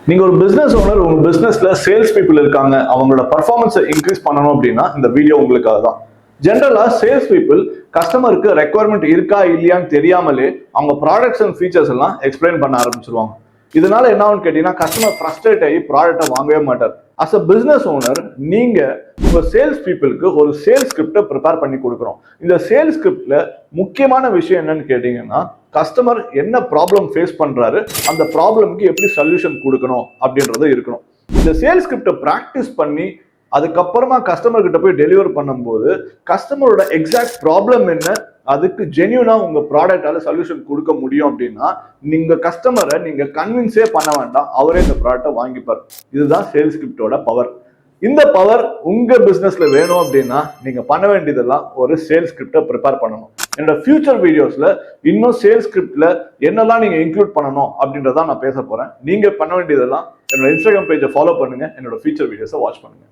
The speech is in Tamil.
நீங்க ஒரு பிசினஸ் ஓனர், உங்க பிசினஸ்ல சேல்ஸ் பீப்புள் இருக்காங்க, அவங்களோட பர்ஃபார்மன்ஸை இன்க்ரீஸ் பண்ணணும் அப்படின்னா இந்த வீடியோ உங்களுக்காக தான். ஜென்ரலா சேல்ஸ் பீப்புள் கஸ்டமருக்கு ரெக்குவயர்மெண்ட் இருக்கா இல்லையான்னு தெரியாமலே அவங்க ப்ராடக்ட்ஸ் அண்ட் ஃபீச்சர்ஸ் எல்லாம் எக்ஸ்பிளைன் பண்ண ஆரம்பிச்சிருவாங்க. இதனால என்ன ஆகும்னு கேட்டீங்கன்னா கஸ்டமர் ஃப்ரஸ்ட்ரேட் ஆகி ப்ராடக்ட்டை வாங்கவே மாட்டார். அஸ் அ பிசினஸ் ஓனர் நீங்க உங்க சேல்ஸ் பீப்புளுக்கு ஒரு சேல்ஸ் ஸ்கிரிப்டை ப்ரிப்பேர் பண்ணி கொடுக்குறோம். இந்த சேல்ஸ் ஸ்கிரிப்ட்ல முக்கியமான விஷயம் என்னன்னு கேட்டீங்கன்னா கஸ்டமர் என்ன ப்ராப்ளம் ஃபேஸ் பண்றாரு, அந்த ப்ராப்ளம்க்கு எப்படி சொல்யூஷன் கொடுக்கணும் அப்படின்றது இருக்கணும். இந்த சேல்ஸ் ஸ்கிரிப்டை ப்ராக்டிஸ் பண்ணி அதுக்கப்புறமா கஸ்டமர் கிட்ட போய் டெலிவர் பண்ணும்போது கஸ்டமரோட எக்ஸாக்ட் ப்ராப்ளம் என்ன, அதுக்கு ஜென்யூனா உங்க ப்ராடக்டால சொல்யூஷன் கொடுக்க முடியும் அப்படின்னா நீங்க கஸ்டமரை நீங்க கன்வின்ஸே பண்ண வேண்டாம், அவரே இந்த ப்ராடக்டை வாங்கிப்பார். இதுதான் சேல்ஸ் ஸ்கிரிப்டோட பவர். இந்த பவர் உங்க பிசினஸ்ல வேணும் அப்படின்னா நீங்க பண்ண வேண்டியதெல்லாம் ஒரு சேல்ஸ் ஸ்கிரிப்டை ப்ரிப்பேர் பண்ணணும். என்னோட ஃபியூச்சர் வீடியோஸ்ல இன்னும் சேல்ஸ் ஸ்கிரிப்ட்ல என்னெல்லாம் நீங்க இன்க்ளூட் பண்ணணும் அப்படின்றத நான் பேச போறேன். நீங்க பண்ண வேண்டியதெல்லாம் என்னோட இன்ஸ்டாகிராம் பேஜை ஃபாலோ பண்ணுங்க, என்னோட ஃபியூச்சர் வீடியோஸை வாட்ச் பண்ணுங்க.